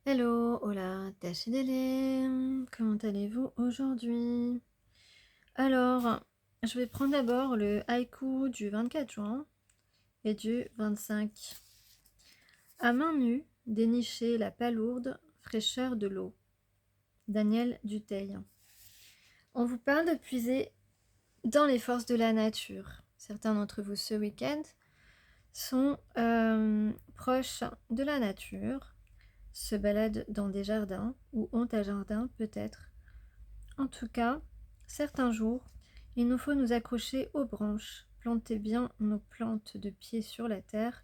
Hello, hola, Tachidele, comment allez-vous aujourd'hui? Alors, je vais prendre d'abord le haïku du 24 juin et du 25. À main nue, dénicher la palourde fraîcheur de l'eau. Daniel Dutheil. On vous parle de puiser dans les forces de la nature. Certains d'entre vous ce week-end sont proches de la nature, se baladent dans des jardins ou ont un jardin peut-être. En tout cas, certains jours, il nous faut nous accrocher aux branches, planter bien nos plantes de pied sur la terre,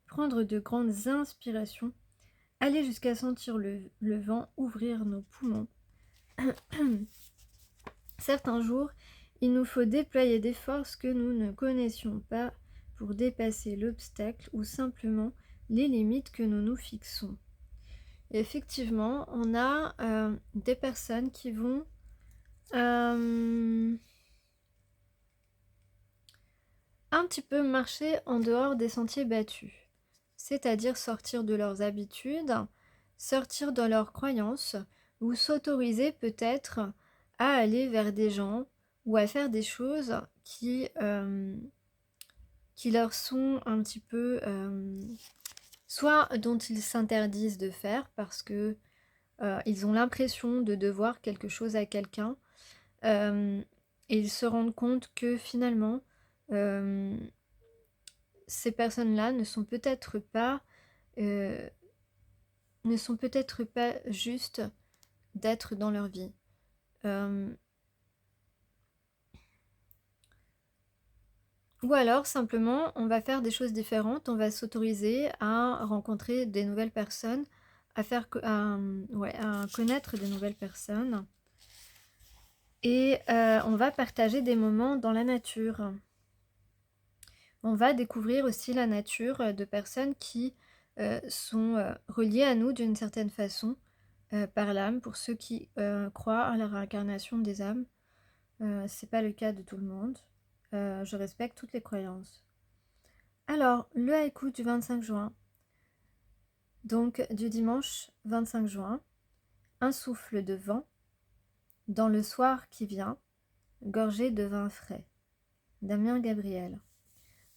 prendre de grandes inspirations, aller jusqu'à sentir le vent ouvrir nos poumons. Certains jours, il nous faut déployer des forces que nous ne connaissions pas pour dépasser l'obstacle ou simplement les limites que nous nous fixons. Et effectivement, on a des personnes qui vont un petit peu marcher en dehors des sentiers battus, c'est-à-dire sortir de leurs habitudes, sortir de leurs croyances, ou s'autoriser peut-être à aller vers des gens ou à faire des choses qui leur sont un petit peu soit dont ils s'interdisent de faire parce que ils ont l'impression de devoir quelque chose à quelqu'un, et ils se rendent compte que finalement ces personnes-là euh, ne sont peut-être pas justes d'être dans leur vie. Ou alors simplement on va faire des choses différentes, on va s'autoriser à rencontrer des nouvelles personnes, à connaître des nouvelles personnes, et on va partager des moments dans la nature. On va découvrir aussi la nature de personnes qui sont reliées à nous d'une certaine façon, par l'âme, pour ceux qui croient à la réincarnation des âmes. C'est pas le cas de tout le monde. Je respecte toutes les croyances. Alors, le haïku du 25 juin, donc du dimanche 25 juin. Un souffle de vent dans le soir qui vient, gorgé de vin frais. Damien Gabriel.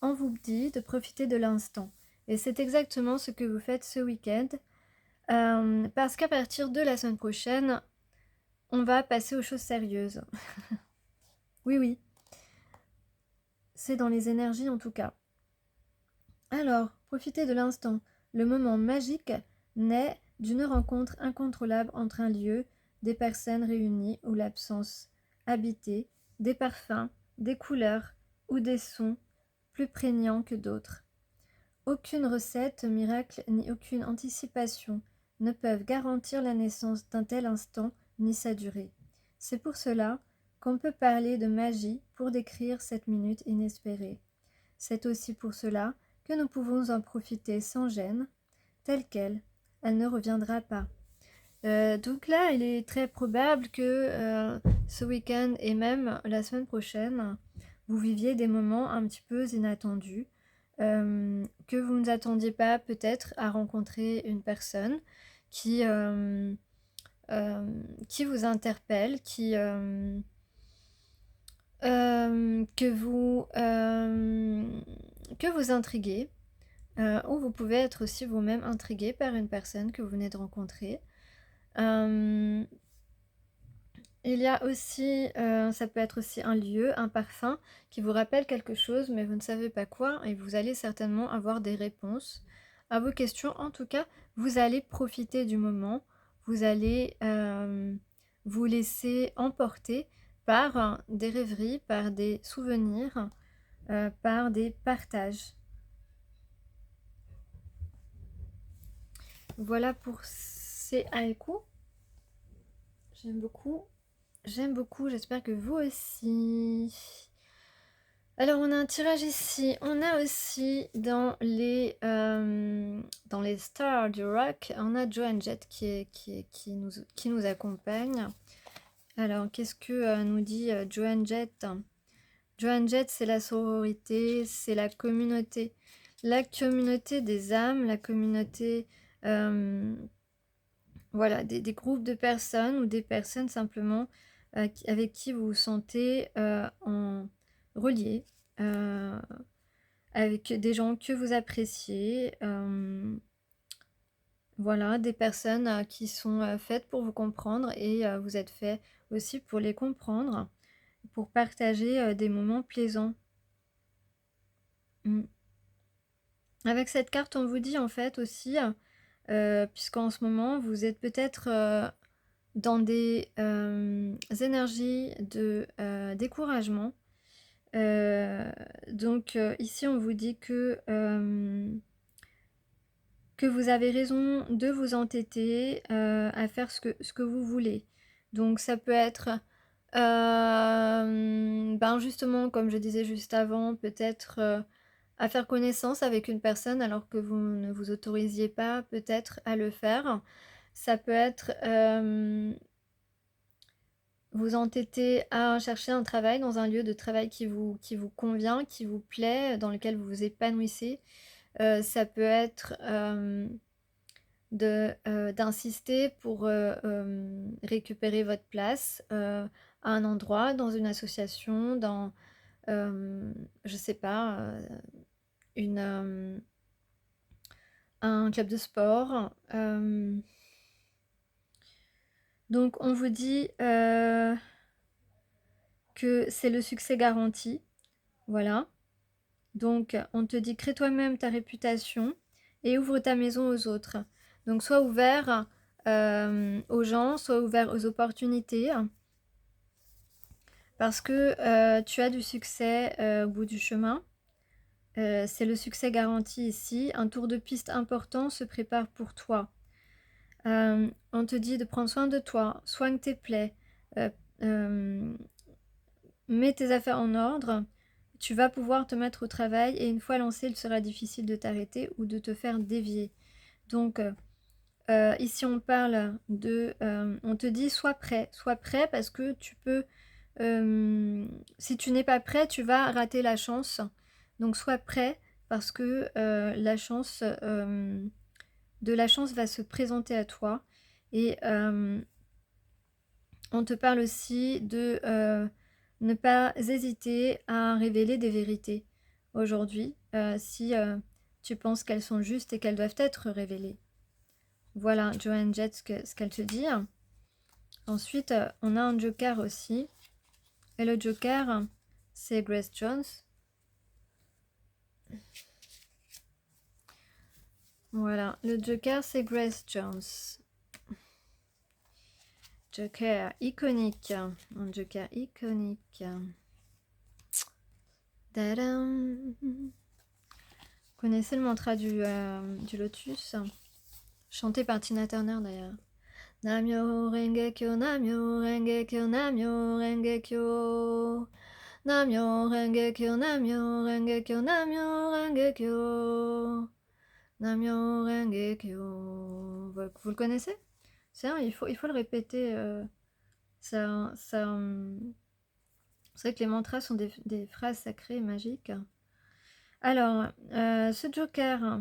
On vous dit de profiter de l'instant. Et c'est exactement ce que vous faites ce week-end. Parce qu'à partir de la semaine prochaine, on va passer aux choses sérieuses. Oui, oui. C'est dans les énergies en tout cas. Alors, profitez de l'instant. Le moment magique naît d'une rencontre incontrôlable entre un lieu, des personnes réunies ou l'absence habitée, des parfums, des couleurs ou des sons plus prégnants que d'autres. Aucune recette miracle ni aucune anticipation ne peuvent garantir la naissance d'un tel instant ni sa durée. C'est pour cela qu'on peut parler de magie pour décrire cette minute inespérée. C'est aussi pour cela que nous pouvons en profiter sans gêne, telle qu'elle. Elle ne reviendra pas. Donc là, il est très probable que ce week-end et même la semaine prochaine, vous viviez des moments un petit peu inattendus, que vous ne attendiez pas peut-être à rencontrer une personne qui, qui vous interpelle, que vous intriguez, ou vous pouvez être aussi vous-même intrigué par une personne que vous venez de rencontrer. Il y a aussi, ça peut être aussi un lieu, un parfum qui vous rappelle quelque chose, mais vous ne savez pas quoi, et vous allez certainement avoir des réponses à vos questions. En tout cas, vous allez profiter du moment, vous allez vous laisser emporter par des rêveries, par des souvenirs, par des partages. Voilà pour ces haïkus. J'aime beaucoup. J'aime beaucoup, j'espère que vous aussi. Alors on a un tirage ici. On a aussi dans les stars du rock, on a Joan Jett qui nous accompagne. Alors qu'est-ce que nous dit Joan Jett? Joan Jett, c'est la sororité, c'est la communauté. La communauté des âmes, la communauté voilà, des groupes de personnes ou des personnes simplement avec qui vous vous sentez en relié, avec des gens que vous appréciez. Voilà, des personnes qui sont faites pour vous comprendre et vous êtes fait aussi pour les comprendre, pour partager des moments plaisants. Mm. Avec cette carte, on vous dit en fait aussi, puisqu'en ce moment, vous êtes peut-être dans des énergies de découragement. Donc ici, on vous dit que vous avez raison de vous entêter à faire ce que vous voulez. Donc ça peut être, ben justement, comme je disais juste avant, peut-être à faire connaissance avec une personne alors que vous ne vous autorisiez pas peut-être à le faire. Ça peut être vous entêter à chercher un travail dans un lieu de travail qui vous convient, qui vous plaît, dans lequel vous vous épanouissez. Ça peut être d'insister pour récupérer votre place à un endroit, dans une association, dans, je sais pas, un club de sport. Donc on vous dit que c'est le succès garanti. Voilà. Donc on te dit crée toi-même ta réputation et ouvre ta maison aux autres. Donc sois ouvert aux gens, sois ouvert aux opportunités. Parce que tu as du succès au bout du chemin. C'est le succès garanti ici. Un tour de piste important se prépare pour toi. On te dit de prendre soin de toi, soigne tes plaies, mets tes affaires en ordre. Tu vas pouvoir te mettre au travail et une fois lancé, il sera difficile de t'arrêter ou de te faire dévier. Donc ici on parle de... on te dit sois prêt parce que tu peux... si tu n'es pas prêt, tu vas rater la chance. Donc sois prêt parce que la chance va se présenter à toi. Et on te parle aussi de ne pas hésiter à révéler des vérités aujourd'hui si tu penses qu'elles sont justes et qu'elles doivent être révélées. Voilà, Joanne Jett, ce qu'elle te dit. Ensuite, on a un joker aussi. Et le joker, c'est Grace Jones. Voilà, le joker, c'est Grace Jones. Joker iconique. Un joker iconique. Tadam. Vous connaissez le mantra du lotus, chanté par Tina Turner d'ailleurs. Namyo Rengekyo, Namyo Rengekyo, Namyo Rengekyo. Namyo Rengekyo, Namyo Rengekyo, Namyo Rengekyo. Namyo Rengekyo. Vous le connaissez? C'est vrai, il faut le répéter. C'est vrai que les mantras sont des phrases sacrées et magiques. Alors, ce joker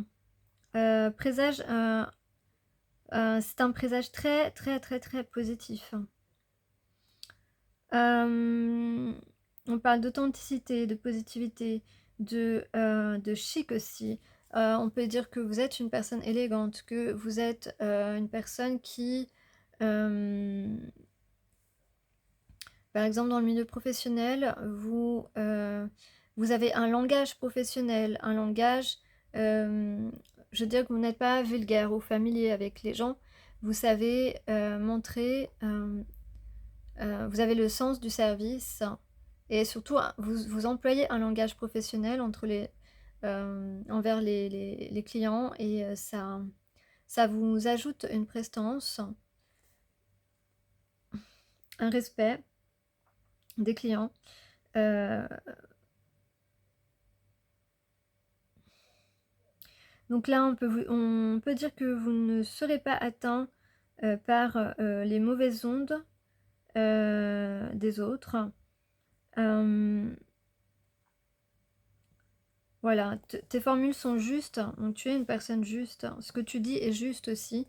présage, c'est un présage très très très très positif. On parle d'authenticité, de positivité, de chic aussi. On peut dire que vous êtes une personne élégante, que vous êtes une personne qui, par exemple, dans le milieu professionnel, vous avez un langage professionnel, un langage, je veux dire que vous n'êtes pas vulgaire ou familier avec les gens. Vous savez montrer, vous avez le sens du service et surtout vous employez un langage professionnel envers les clients et ça vous ajoute une prestance, un respect des clients. Donc là, on peut dire que vous ne serez pas atteint par les mauvaises ondes des autres. Voilà, tes formules sont justes, donc tu es une personne juste. Ce que tu dis est juste aussi.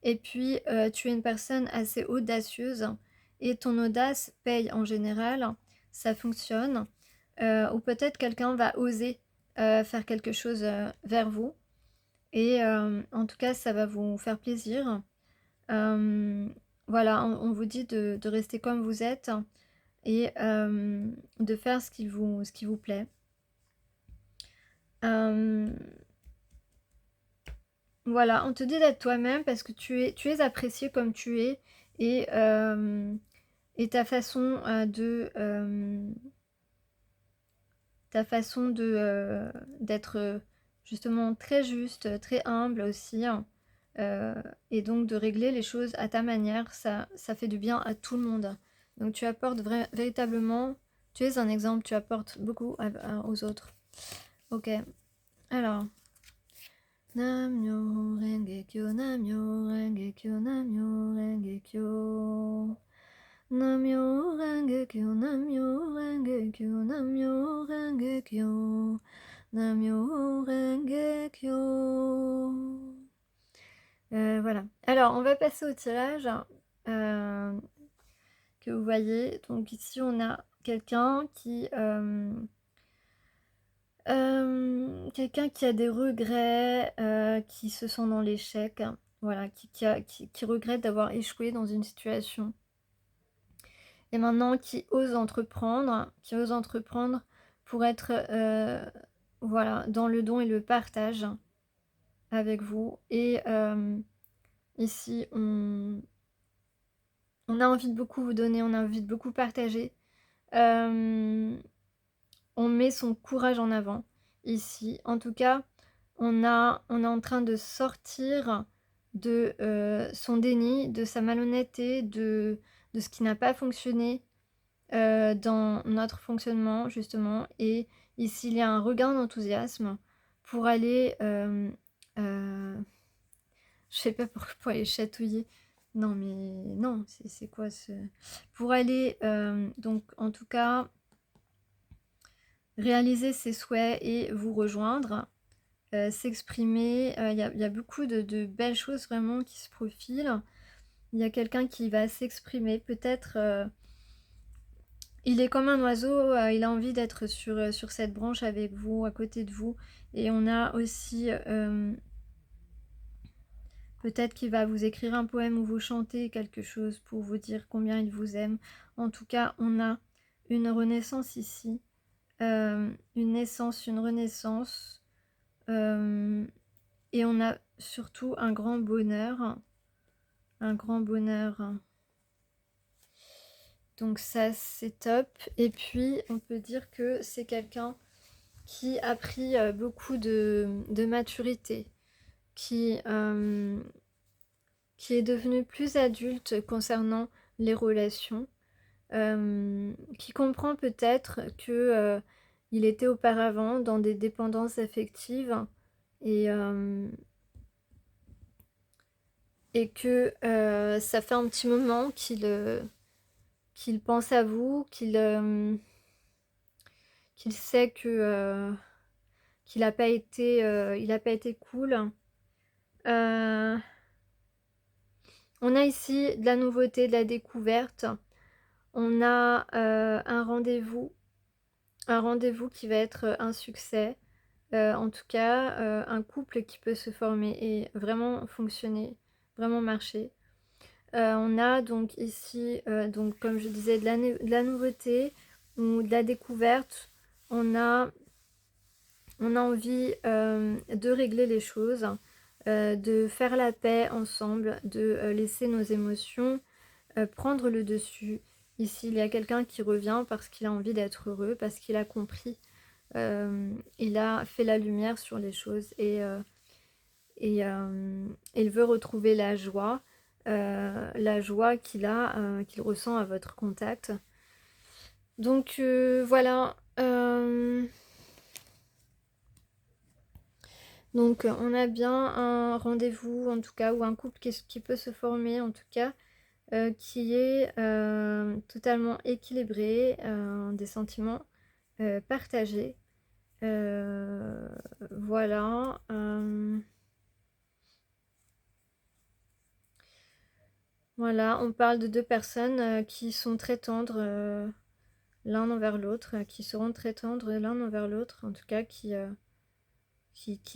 Et puis, tu es une personne assez audacieuse et ton audace paye en général, ça fonctionne. Ou peut-être quelqu'un va oser faire quelque chose vers vous. Et en tout cas, ça va vous faire plaisir. Voilà, on vous dit de rester comme vous êtes et de faire ce qui vous plaît. Voilà, on te dit d'être toi-même parce que tu es apprécié comme tu es et, et ta façon d'être justement très juste, très humble aussi, hein, et donc de régler les choses à ta manière, ça fait du bien à tout le monde. Donc tu apportes véritablement, tu es un exemple, tu apportes beaucoup aux autres. Ok, alors. Namyo Renge Kyo, Namyo Renge Kyo, Namyo Renge Kyo. Namyo Renge Kyo, Namyo Renge Kyo, Namyo Renge Kyo. Namyo Renge Kyo. Voilà. Alors, on va passer au tirage que vous voyez. Donc ici, on a quelqu'un qui a des regrets, qui se sent dans l'échec, voilà, qui regrette d'avoir échoué dans une situation. Et maintenant qui ose entreprendre pour être voilà, dans le don et le partage avec vous. Et ici, on a envie de beaucoup vous donner, on a envie de beaucoup partager. On met son courage en avant ici. En tout cas, on est en train de sortir de son déni, de sa malhonnêteté, de ce qui n'a pas fonctionné dans notre fonctionnement justement. Et ici, il y a un regain d'enthousiasme pour aller... je sais pas pourquoi aller chatouiller. Non, mais non, c'est quoi ce... Pour aller, donc en tout cas, réaliser ses souhaits et vous rejoindre, s'exprimer. Il y a beaucoup de belles choses vraiment qui se profilent. Il y a quelqu'un qui va s'exprimer. Peut-être, il est comme un oiseau, il a envie d'être sur cette branche avec vous, à côté de vous. Et on a aussi... peut-être qu'il va vous écrire un poème ou vous chanter quelque chose pour vous dire combien il vous aime. En tout cas, on a une renaissance ici. Une naissance, une renaissance. Et on a surtout un grand bonheur. Un grand bonheur. Donc ça, c'est top. Et puis, on peut dire que c'est quelqu'un qui a pris beaucoup de maturité. Qui est devenu plus adulte concernant les relations. Qui comprend peut-être que il était auparavant dans des dépendances affectives et que ça fait un petit moment qu'il pense à vous, qu'il sait que qu'il n'a pas été il a pas été cool. On a ici de la nouveauté, de la découverte. On a un rendez-vous qui va être un succès. En tout cas, un couple qui peut se former et vraiment fonctionner, vraiment marcher. On a donc ici, donc comme je disais, de la nouveauté ou de la découverte. On a envie de régler les choses, de faire la paix ensemble, de laisser nos émotions prendre le dessus. Ici, il y a quelqu'un qui revient parce qu'il a envie d'être heureux, parce qu'il a compris. Il a fait la lumière sur les choses et il veut retrouver la joie qu'il ressent à votre contact. Donc voilà. Donc on a bien un rendez-vous en tout cas, ou un couple qui peut se former en tout cas, qui est totalement équilibré, des sentiments partagés. Voilà. Voilà, on parle de deux personnes qui sont très tendres l'un envers l'autre, qui seront très tendres l'un envers l'autre, en tout cas qui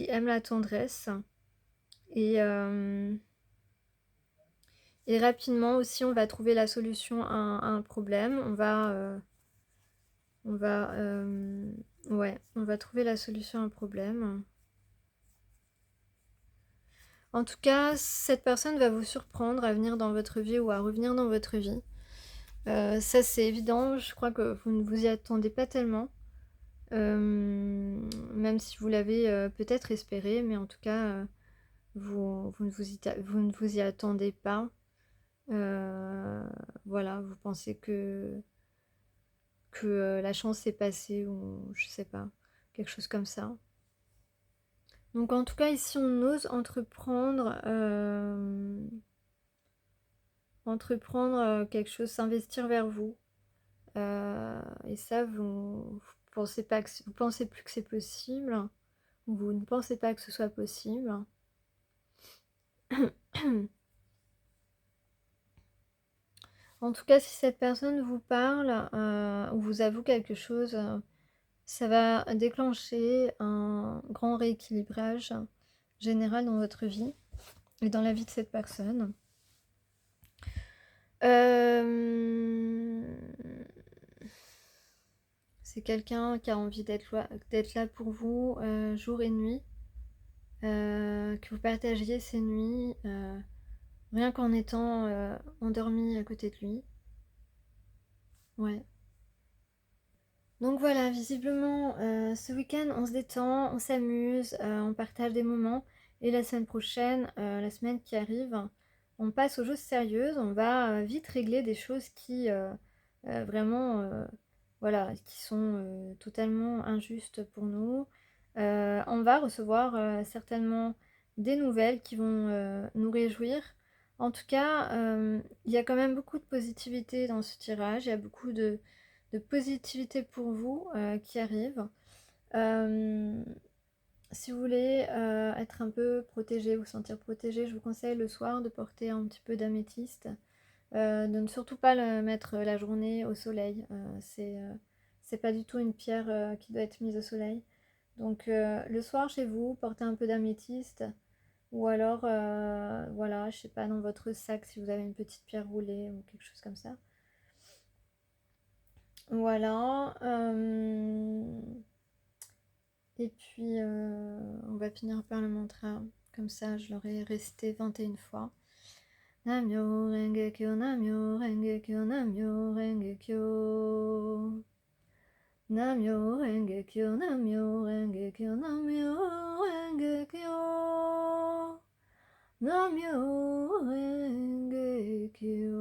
aiment la tendresse. Et, euh, et rapidement aussi, on va trouver la solution à un problème. On va, ouais, on va trouver la solution à un problème. En tout cas, cette personne va vous surprendre à venir dans votre vie ou à revenir dans votre vie. Ça, c'est évident. Je crois que vous ne vous y attendez pas tellement. Même si vous l'avez peut-être espéré, mais en tout cas, vous ne vous y attendez pas. Voilà, vous pensez que la chance est passée ou je sais pas, quelque chose comme ça. Donc en tout cas, ici, on ose entreprendre quelque chose, s'investir vers vous. Et ça, vous pensez pas vous pensez plus que c'est possible. Vous ne pensez pas que ce soit possible. En tout cas, si cette personne vous parle ou vous avoue quelque chose, ça va déclencher un grand rééquilibrage général dans votre vie et dans la vie de cette personne. C'est quelqu'un qui a envie d'être là pour vous jour et nuit, que vous partagiez ces nuits, rien qu'en étant endormi à côté de lui. Ouais. Donc voilà, visiblement, ce week-end, on se détend, on s'amuse, on partage des moments. Et la semaine prochaine, la semaine qui arrive, on passe aux choses sérieuses. On va vite régler des choses qui, vraiment, voilà, qui sont totalement injustes pour nous. On va recevoir certainement des nouvelles qui vont nous réjouir. En tout cas, il y a quand même beaucoup de positivité dans ce tirage. Il y a beaucoup de positivité pour vous qui arrive. Si vous voulez être un peu protégé, vous sentir protégé, je vous conseille le soir de porter un petit peu d'améthyste. De ne surtout pas le mettre la journée au soleil. C'est pas du tout une pierre qui doit être mise au soleil. Donc le soir chez vous, portez un peu d'améthyste. Ou alors, voilà, je sais pas, dans votre sac si vous avez une petite pierre roulée ou quelque chose comme ça. Voilà. Et puis, on va finir par le mantra. Comme ça, je l'aurai récité 21 fois. Namyo Renge Kyo, Namyo Renge Kyo, Namyo Renge Kyo. Namyo Renge Kyo, Namyo Renge Kyo, Namyo Renge Kyo. Namyo Renge Kyo.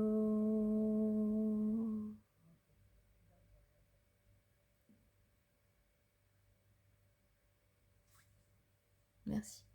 Merci.